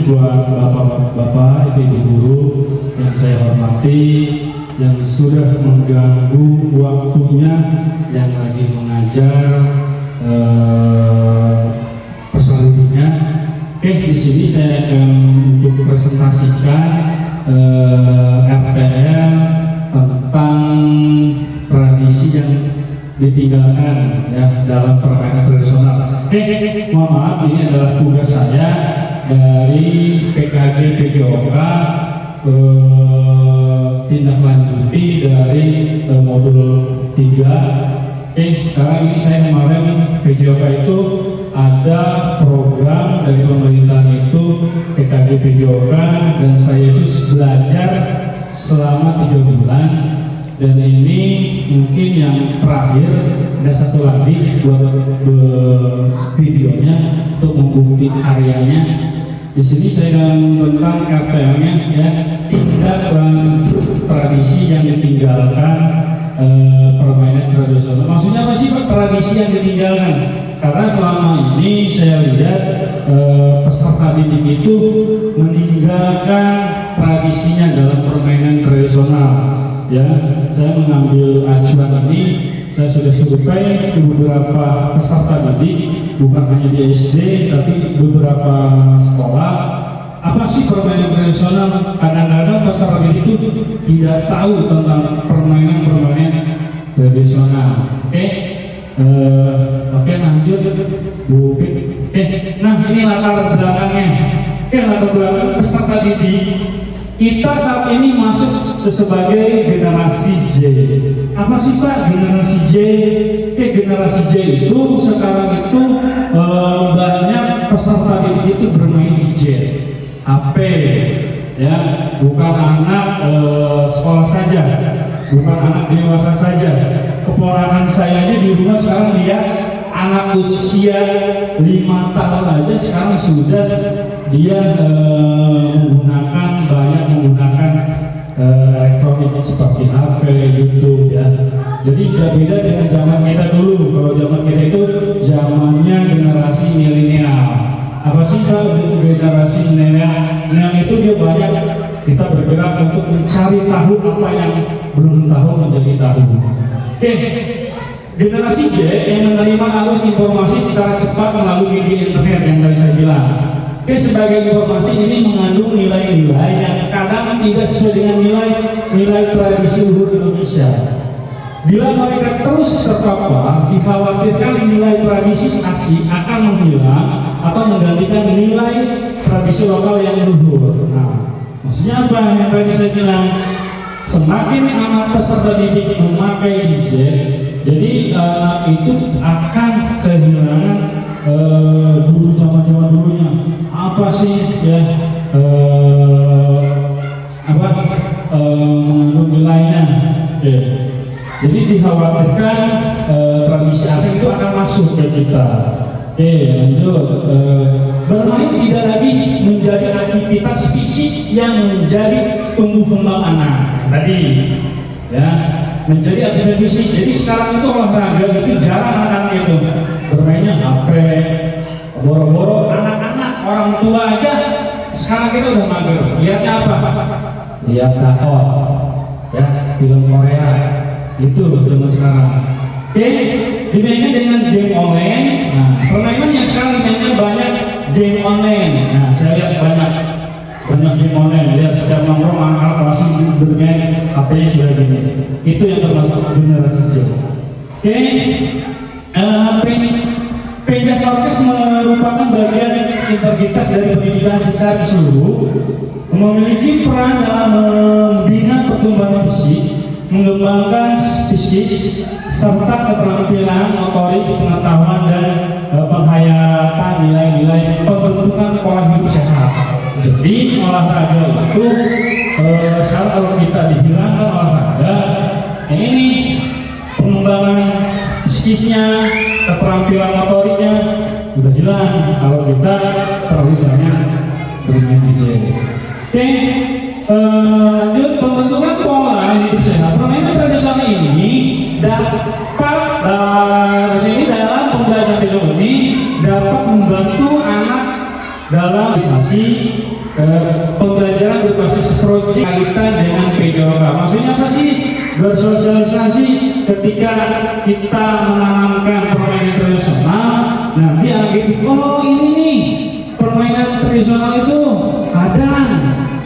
buat bapak-bapak, ibu guru yang saya hormati, yang sudah mengganggu waktunya, yang lagi mengajar pesertanya. Di sini saya akan untuk presentasikan RTL tentang tradisi yang ditinggalkan ya dalam permainan tradisional. Mohon maaf, ini adalah tugas saya dari PKG PJOK, tindak lanjuti dari modul 3. Sekarang ini saya kemarin PJOK itu ada program dari pemerintah itu PKG PJOK, dan saya itu belajar selama 3 bulan. Dan ini mungkin yang terakhir, ada satu lagi buat videonya untuk membuktikan karyanya. Di sini saya akan tentang RTL-nya ya, tindak lanjut tradisi yang ditinggalkan permainan tradisional. Maksudnya apa sih Pak, tradisi yang ditinggalkan? Karena selama ini saya lihat peserta didik itu meninggalkan tradisinya dalam permainan tradisional. Ya, saya mengambil acuan ini, saya sudah survei ke beberapa peserta didik, bukan hanya di SD, tapi beberapa sekolah. Apa sih permainan tradisional? Kadang-kadang peserta didik itu tidak tahu tentang permainan tradisional. Oke, lanjut Bu. Nah ini latar belakangnya. Latar belakang peserta didik kita saat ini masuk sebagai generasi Z. Apa sih Pak generasi Z? Generasi Z itu sekarang itu banyak peserta didik itu bermain gadget, HP, ya, bukan anak sekolah saja, bukan anak dewasa saja. Keponakan saya aja di rumah sekarang lihat anak usia 5 tahun aja sekarang sudah dia menggunakan elektronik seperti HP, YouTube ya. Jadi tidak beda dengan zaman kita dulu. Kalau zaman kita itu zamannya generasi milenial. Apa sih generasi milenial? Yang itu dia banyak kita bergerak untuk mencari tahu apa yang belum tahu menjadi tahu. Generasi Z yang menerima arus informasi secara cepat melalui media internet yang tadi saya bilang. Sebagai informasi ini mengandung nilai-nilai yang kadang tidak sesuai dengan nilai tradisi luhur Indonesia. Bila mereka terus terpapar, dikhawatirkan nilai tradisi asli akan menghilang atau menggantikan nilai tradisi lokal yang luhur. Nah, maksudnya apa yang tadi saya bilang? Semakin anak peserta didik memakai gadget, jadi itu akan kehilangan dulu zaman dulunya. Apa sih ya mengandung nilainya? Jadi dikhawatirkan tradisi asing itu akan masuk ke kita. Lanjut. Bermain tidak lagi menjadi aktivitas fisik yang menjadi tumbuh kembang anak tadi, ya, menjadi aktivitas fisik. Jadi sekarang itu olahraga itu jarang anak-anak itu bermainnya HP, boro-boro anak-anak, orang tua aja sekarang kita udah mager. Lihatnya apa? Lihat Dakot, ya, film Korea itu zaman sekarang. Dimainkan dengan game online. Nah, permainan yang sekarang dimainkan banyak game online. Nah, saya lihat banyak game online. Lihat setiap nongkrong anak-anak masih bermain HP-nya sudah gini. Itu yang termasuk generasi Z. Penjas Orkes merupakan bagian integritas dari pendidikan secara keseluruhan, memiliki peran dalam membina pertumbuhan fisik, mengembangkan psikis, serta keterampilan motorik, pengetahuan dan penghayatan nilai-nilai pembentukan pola hidup sehat. Jadi olahraga itu sekarang kalau kita dihilangkan olahraga, ini pengembangan psikisnya, keterampilan motoriknya udah hilang kalau kita terlalu banyak bermain gadget. Lanjut, pembentukan pola hidup sehat. Permainan tradisional ini dapat dalam pembelajaran visual ini dapat membantu anak dalam realisasi pembelajaran berbasis proyek kaitan dengan PJOK. Maksudnya apa sih? Bersosialisasi ketika kita menanamkan permainan tradisional, nanti anak itu, oh ini nih permainan tradisional itu kadang,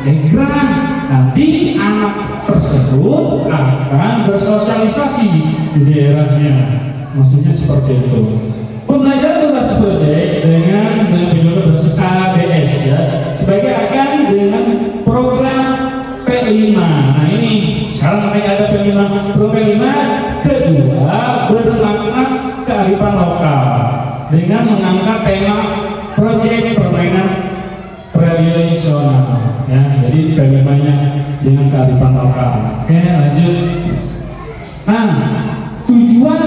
egrang, nanti anak tersebut akan bersosialisasi di daerahnya. Maksudnya seperti itu. Pembelajaran berbasis proyek dengan PJOK berbasis KBS ya, sebagai akan dengan program P5. Nah ini sekarang ada P5, program P5 kedua bermakna kearifan lokal dengan mengangkat tema proyek permainan tradisional ya, jadi P5-nya dengan kearifan lokal. Oke, lanjut. Nah, tujuan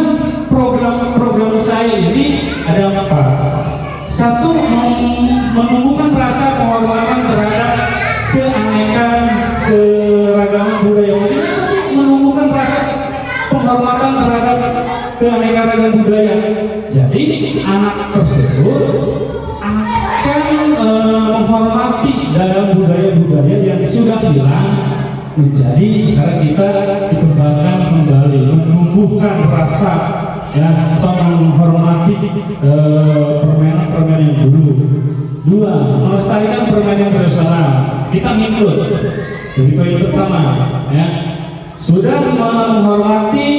program saya ini ada apa? Satu, menumbuhkan rasa penghormatan terhadap keanekaan keragaman budaya. Maksudnya apa sih menumbuhkan rasa penghormatan terhadap keanekaragaman budaya? Jadi anak tersebut akan menghormati dalam budaya-budaya yang sudah hilang, menjadi sekarang kita dikembangkan kembali, menumbuhkan rasa ya, atau menghormati permainan-permainan yang dulu. Dua, melestarikan permainan tradisional. Kita ngikut. Jadi poin pertama, ya, sudah menghormati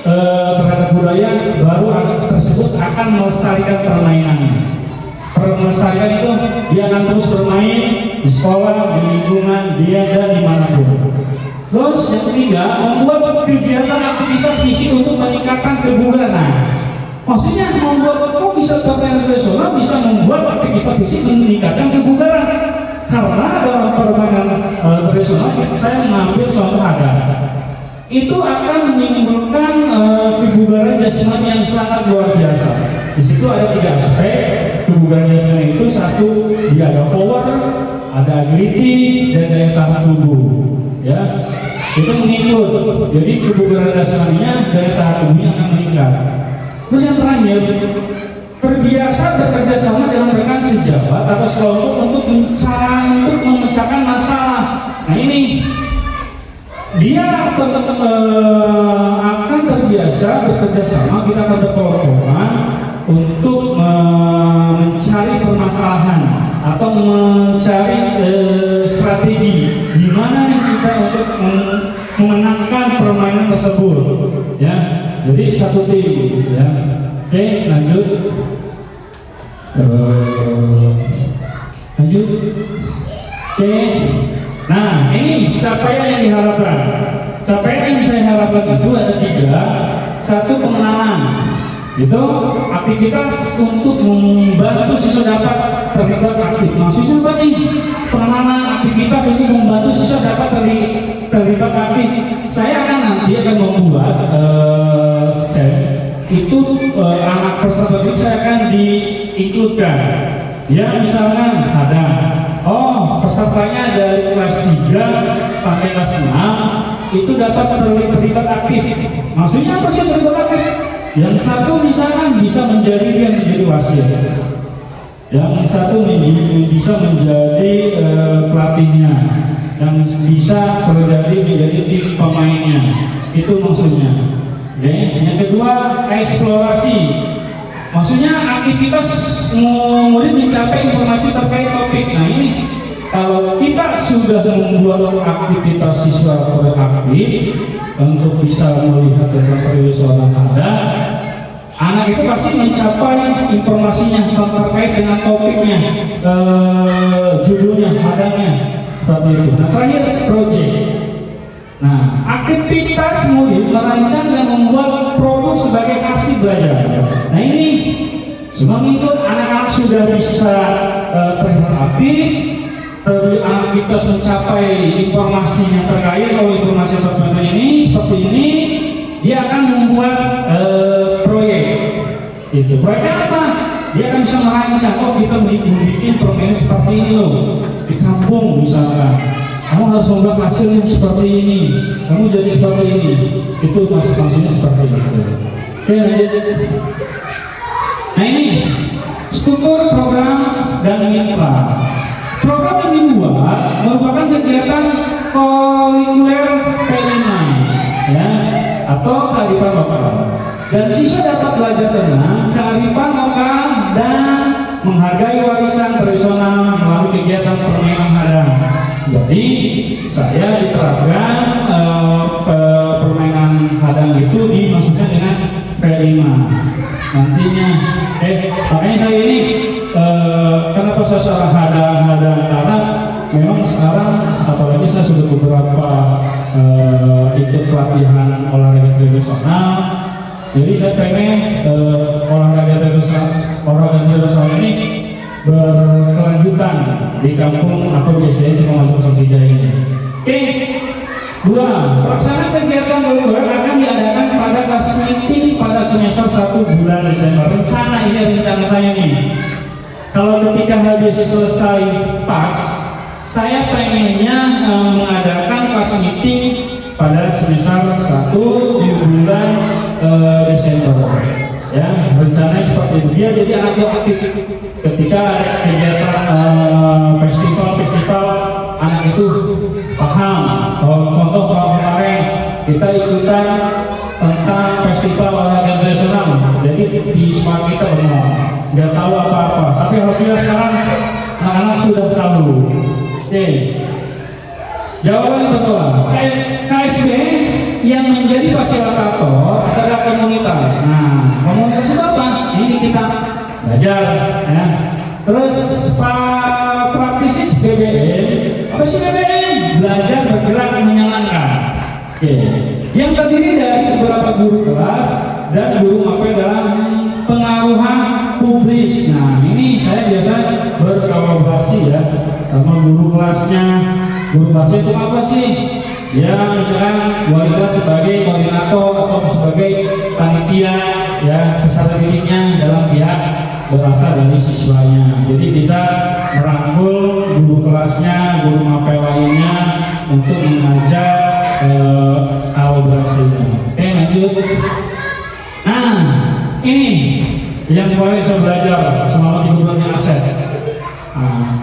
terhadap budaya, baru anak tersebut akan melestarikan permainan. Melestarikan itu dia akan terus bermain di sekolah, di lingkungan dia dan dimanapun. Terus yang ketiga, membuat kegiatan aktivitas fisik untuk meningkatkan kebugaran. Maksudnya membuat kok bisa permainan tradisional bisa membuat aktivitas fisik meningkatkan kebugaran. Karena dalam permainan tradisional saya mengambil contoh ada, itu akan menimbulkan kebugaran jasmani yang sangat luar biasa. Di situ ada 3 aspek kebugaran jasmani itu. Satu, dia ada power, ada agility, dan daya tahan tubuh. Ya, itu mengikut. Jadi kebugaran jasmaninya, daya tahan tubuhnya akan meningkat. Terus yang terakhir, terbiasa bekerja sama dengan rekan sejabat atau sekelompok untuk memecahkan masalah. Nah ini dia akan terbiasa bekerja sama, kita pada kelompokan untuk mencari permasalahan atau mencari strategi gimana nih kita untuk memenangkan permainan tersebut ya. Jadi satu tim ya. Oke, lanjut. Oke. Nah, ini capaian yang diharapkan. Capaian yang saya harapkan itu ada 3. Satu, pengenalan. Itu aktivitas untuk membantu siswa dapat terlibat aktif. Maksudnya apa nih? Pengenalan aktivitas untuk membantu siswa dapat terlibat aktif. Saya nanti akan membuat itu anak peserta saya akan diincludekan. Ya, misalkan ada pesertanya dari kelas 3 sampai kelas 6 itu dapat terlibat aktif. Maksudnya apa sih terlibat aktif? Yang satu misalkan bisa menjadi wasit. Yang satu bisa menjadi pelatihnya. Yang bisa menjadi tim pemainnya. Itu maksudnya. Okay. Yang kedua, eksplorasi. Maksudnya aktivitas murid mencapai informasi terkait topik. Nah ini kalau kita sudah membuat aktivitas siswa proaktif untuk bisa melihat tentang tradisional ada, anak itu pasti mencapai informasinya terkait dengan topiknya, judulnya, hadangnya, seperti itu. Nah terakhir, proyek. Nah, aktivitas murid merancang dan membuat produk sebagai hasil belajar. Nah ini semua mengikut anak-anak sudah bisa terlihat aktif, aktivitas mencapai informasi yang terkait. Kalau informasi terkait ini seperti ini, dia akan membuat proyek. Itu proyeknya apa? Dia akan bisa merancang. Oh kita bikin permainan seperti ini loh di kampung misalkan. Kamu harus membuat hasilnya seperti ini. Kamu jadi seperti ini. Itu maksudnya seperti itu. Oke, lanjut. Nah ini struktur program dan mitra. Program yang dibuat merupakan kegiatan kurikuler P5 ya, atau kearifan lokal. Dan siswa dapat belajar tentang kearifan lokal dan menghargai warisan tradisional melalui kegiatan permainan hadang. Jadi saya diterapkan permainan hadang itu dimasukkan dengan P5 nantinya. Makanya saya ini kenapa saya salah hadang karena memang sekarang apalagi saya sudah beberapa ikut pelatihan olahraga tradisional. Jadi saya pengen olahraga tradisional ini berkelanjutan di kampung atau di SDN semua masuk Sosija ini. Oke, 2. Pelaksanaan kegiatan kurikuler akan diadakan pada kelas meeting pada semester 1 bulan Desember. Rencana saya nih. Kalau ketika habis selesai PAS, saya pengennya mengadakan kelas meeting pada semester 1 di bulan Desember. Ya, rencananya seperti itu. Dia jadi anak aktif ketika kegiatan festival anak itu paham. Contoh kalau kemarin kita ikutan tentang festival olahraga tradisional, jadi di sekolah kita nggak tahu apa-apa, tapi alhamdulillah sekarang anak-anak sudah tahu. Oke, jawaban betul. KSB yang menjadi fasilitator adalah komunitas. Nah, komunitas itu apa? Ini kita belajar ya. Terus praktisi BBM, apa sih BBM? Belajar bergerak menyenangkan. Oke, yang terdiri dari beberapa guru kelas dan guru mapel dalam pengaruhan publis. Nah, ini saya biasa berkolaborasi ya sama guru kelasnya. Guru kelasnya itu apa sih? Ya, misalkan wali kelas sebagai koordinator atau sebagai panitia ya, peserta didiknya dalam pihak berasal dari siswanya. Jadi kita merangkul guru kelasnya, guru mapel lainnya untuk mengajak kolaborasinya. Oke, lanjut. Nah, ini yang kemarin saya belajar selama 3 bulannya aset.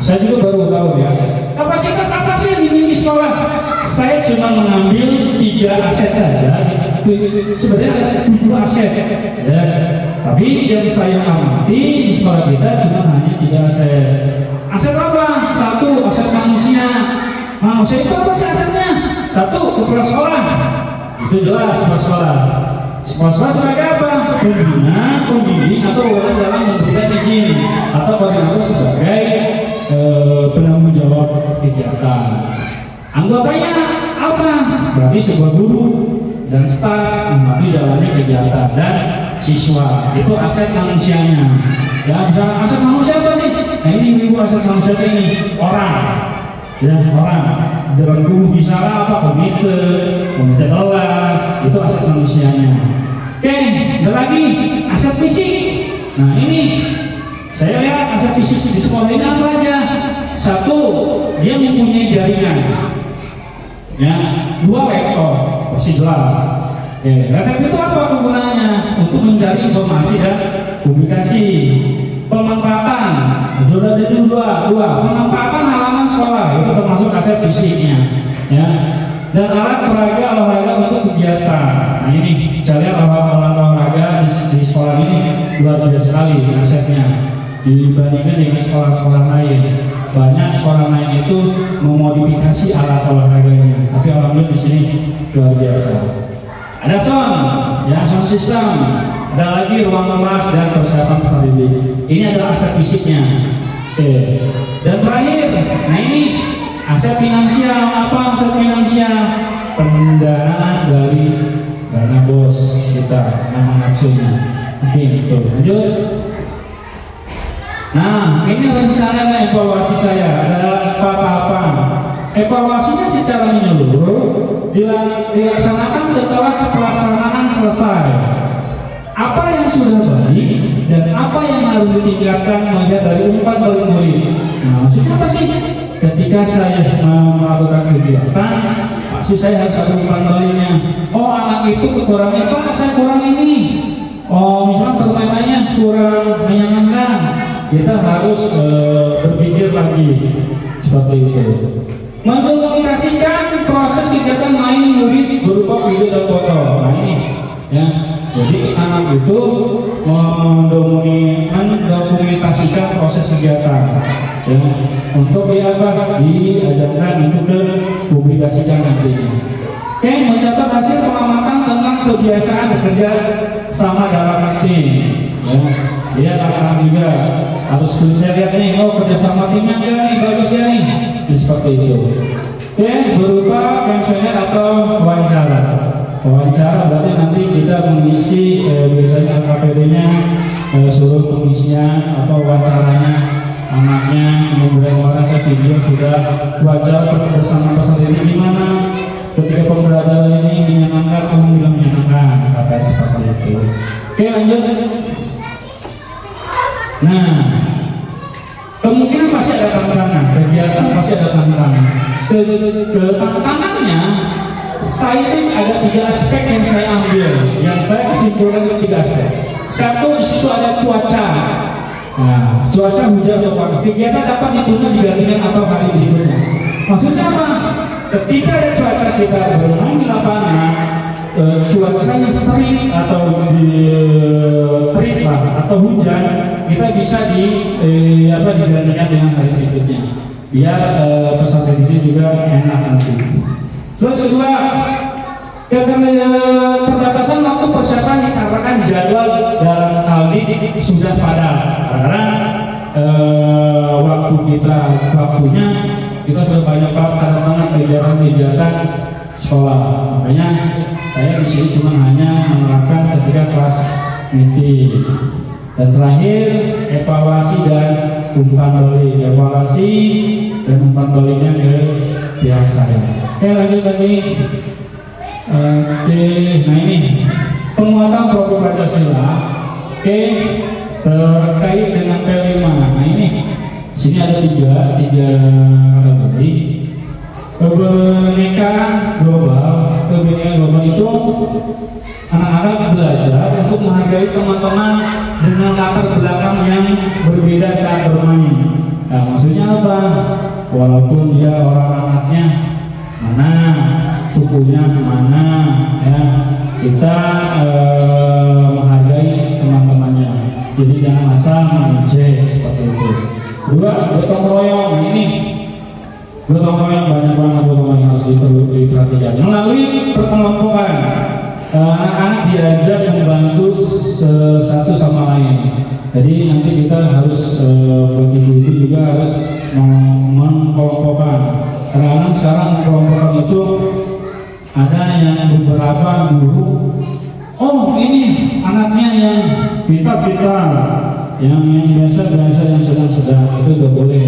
Saya juga baru tahu ya aset. Kapasitas apa sih yang dimiliki sekolah? Saya cuma mengambil 3 aset saja. Sebenarnya ada 7 aset. Ya. Tapi yang saya amati di sekolah kita cuma hanya 3 aset. Aset apa? 1, aset manusia. Manusia itu apa sih asetnya? 1, kepala sekolah. Itu jelas kepala sekolah. Sekolah sebagai apa? Pembina, pembimbing atau orang dalam memberikan izin atau koordinator sebagai penanggung jawab kegiatan. Anggotanya apa? Berarti sebuah guru dan staf membantu jalannya kegiatan dan siswa. Itu aset manusianya. Ya, misalnya aset manusia apa sih? Nah, ini ibu aset manusia ini orang. Ya, orang. Jalan guru bisa apa? Komite kelas, itu aset manusianya. Oke, ada lagi aset fisik. Nah, ini saya lihat aset fisik di sekolah ini apa aja? 1, dia mempunyai jaringan. Ya, 2, laptop, pasti jelas. Laptop itu apa kegunaannya? Untuk mencari informasi dan publikasi. Pemanfaatan, sudah ada 2, pemanfaatan halaman sekolah itu termasuk aset fisiknya. Ya, dan alat peraga olahraga untuk kegiatan. Nah, ini saya lihat alat olahraga di sekolah ini luar biasa sekali asetnya dibandingkan dengan sekolah-sekolah lain. Banyak sekolah lain itu memodifikasi alat olahraganya, tapi alhamdulillah di sini luar biasa. Ada sound, ya sound system. Ada lagi ruang kelas dan persiapan peserta didik. Ini adalah aset fisiknya. Oke. Dan terakhir, nah ini aset finansial. Apa aset finansial? Pendanaan dari dana bos kita, nama maksudnya. Oke, itu lanjut. Nah, ini rencana evaluasi saya ada 4 tahapan. Evaluasinya secara menyeluruh dilaksanakan setelah pelaksanaan selesai. Apa yang sudah baik dan apa yang harus ditingkatkan melihat dari umpan balik murid. Nah, maksudnya apa sih? Ketika saya melakukan kegiatan, pasti saya harus ada umpan baliknya. Oh, anak itu kekurangan apa? Saya kurang ini. Oh, misalnya permainannya kurang menyenangkan. kita harus berpikir lagi seperti itu. Mendokumentasikan proses kegiatan main murid berupa video dan foto. Nah ini ya, jadi anak itu mendokumentasikan proses kegiatan ya, untuk diajarkan untuk dipublikasikan nantinya. Oke, mencatat hasil pengamatan tentang kebiasaan bekerja sama dalam tim ya. Dia akan juga harus bisa lihat nih, oh kerjasama timnya enggak nih, bagus ya nih, seperti itu. Oke, berupa pensioner atau wawancara. Wawancara berarti nanti kita mengisi biasanya KPD-nya suruh pengisian atau wawancaranya anaknya, kemudian merasa video sudah wajar bersama peserta ini gimana, ketika pembelajaran ini menyenangkan, kamu bilang menyenangkan, kata seperti itu. Oke, lanjut. Nah, kemungkinan pasti ada tantangan, kegiatan pasti ada tantangan. Tantangannya, saya ada 3 aspek yang saya ambil, yang saya kesimpulan 3 aspek. Satu, di situ ada cuaca. Nah, cuaca hujan atau panas, kegiatan dapat ditunda digantikan atau hari berikutnya. Maksudnya apa? Ketika ada cuaca kita bermain di lapangan, cuacanya terik atau terik atau hujan, kita bisa digantikan dengan hari berikutnya, biar peserta didik juga enak nanti. Terus kedua, keterbatasan waktu persiapan dikarenakan jadwal dalam hal ini sudah padat karena waktunya kita sudah banyak banget kegiatan sekolah. Makanya saya di sini cuma hanya menerapkan ketika kelas meeting. Dan terakhir, evaluasi dan umpan balik. Evaluasi dan umpan baliknya ke pihak saya. Oke, lanjut lagi. Oke, nah ini penguatan produk Pancasila. Oke, terkait dengan P5. Nah ini, sini ada tiga kategori. Kebinekaan global itu anak-anak belajar untuk menghargai teman-teman dengan latar belakang yang berbeda saat bermain. Nah, maksudnya apa? Walaupun dia orang anaknya mana, sukunya mana, ya kita menghargai teman-temannya. Jadi jangan asal mengejek seperti itu. Dua, gotong royong. Nah ini gotong royong, banyak banget gotong royong harus diperhatikan. Melalui perkelompokan, anak-anak diajak membantu satu sama lain. Jadi nanti kita harus buat ibu-ibu juga harus mengkelompokkan. Karena sekarang kelompokkan itu ada yang beberapa guru, oh ini anaknya yang pintar-pintar, yang biasa yang sedang itu tidak boleh.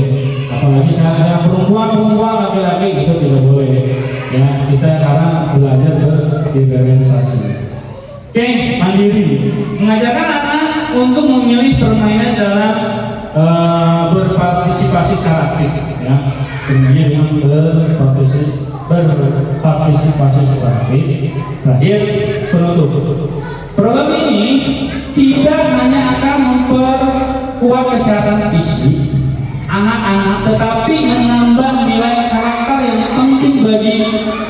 Apalagi saya perempuan laki-laki itu tidak boleh. Ya kita karena belajar berorganisasi. Oke, mandiri, mengajarkan anak untuk memilih permainan dalam berpartisipasi secara aktif, ya. Tentunya dengan berpartisipasi secara aktif. Terakhir, penutup. Program ini tidak hanya akan memperkuat kesehatan fisik anak-anak, tetapi menambah nilai karakter yang penting bagi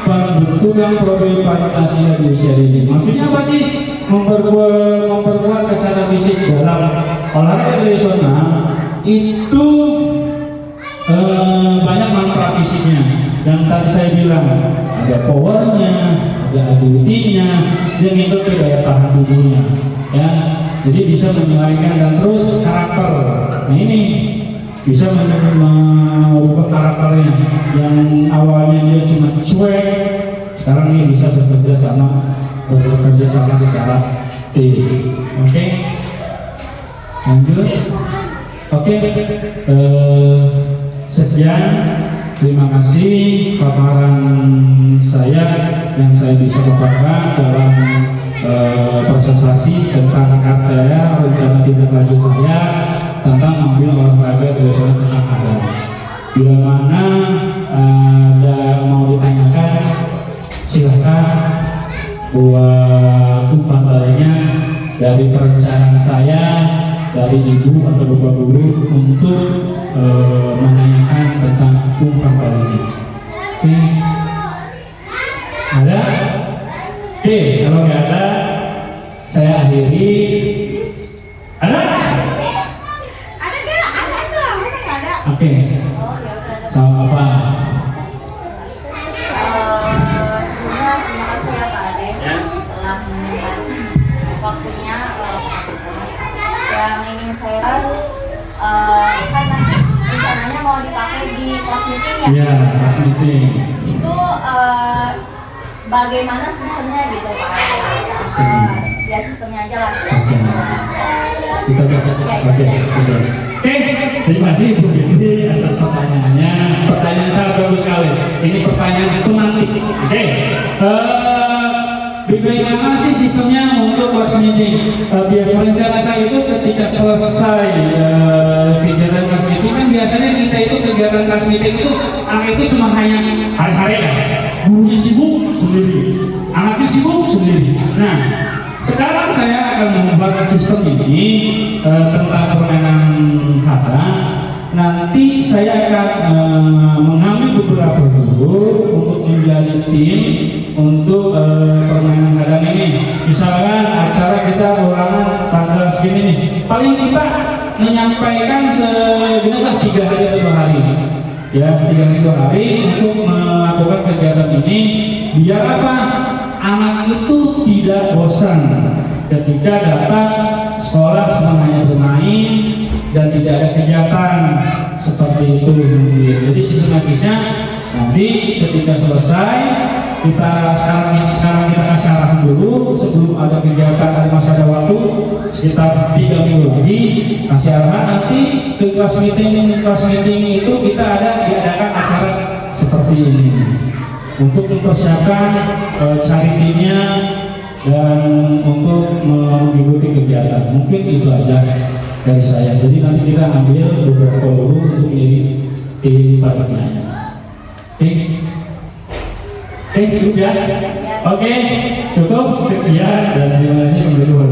pembentukan profil Pancasila di usia dini. Maksudnya apa sih? Memperkuat kesehatan fisik dalam olahraga tradisional itu banyak manfaat fisiknya. Dan tadi saya bilang ada powernya, ada agility-nya, dan itu daya tahan tubuhnya. Ya, jadi bisa menyelesaikan dan terus karakter. Nah ini bisa merubah karakternya yang awalnya dia cuma cuek, sekarang ini bisa bekerja sama secara tim. Oke, lanjut. Oke, sekian, terima kasih paparan saya yang saya bisa paparkan dalam presentasi tentang RTA, rencana tindak lanjut saya tentang mengambil olahraga tradisional tentang adat. Bila mana ada mau ditanyakan, silakan buat umpan baliknya dari perencanaan saya dari ibu atau bapak guru untuk menanyakan tentang umpan balik. Oke, ada? Oke, kalau nggak ada, saya akhiri. Ada? Ada nggak? Ada tuh, masa nggak ada? Oke. Oh ya udah ada. Sama apa? Sebelumnya terima kasih ya Pak Ade telah menyempatkan waktunya yang ingin saya tahu kan nanti rencananya mau dipakai di kelas meeting ya? Iya, kelas meeting. Itu bagaimana sistemnya gitu Pak Ade? Ya sistemnya aja lah. Kita oke. Terima kasih Bu Dewi atas pertanyaannya. Pertanyaan sangat bagus sekali. Ini pertanyaan pemantik. Oke. Bagaimana sih sistemnya untuk kelas meeting? Biasa rencana saya itu ketika selesai kegiatan kelas meeting kan biasanya kita itu kegiatan kelas meeting itu anak itu cuma hanya hari-hari ya. Gurunya sibuk sendiri, anaknya sibuk sendiri. Nah, sekarang saya akan membuat sistem ini tentang permainan kata. Nanti saya akan mengambil beberapa guru untuk menjadi tim untuk permainan kadang ini. Misalkan acara kita ulangan tanggal segini nih, paling kita menyampaikan segini lah 3 hari atau 2 hari. Ya, 3 hari 2 hari untuk melakukan kegiatan ini. Biar apa? Anak itu tidak bosan ketika datang sekolah cuma hanya bermain dan tidak ada kegiatan seperti itu. Jadi sistematisnya nanti ketika selesai kita sekarang kita kasih arahan dulu sebelum ada kegiatan, ada masa ada waktu sekitar 3 minggu lagi kasih arahan. Nanti ke kelas meeting itu kita diadakan acara seperti ini untuk mempersiapkan cari timnya dan untuk mengikuti kegiatan. Mungkin itu aja dari saya. Jadi nanti kita ambil beberapa guru untuk menjadi tim partnernya. Oke, cukup ya. Oke, cukup sekian dan terima kasih. Sampai jumpa.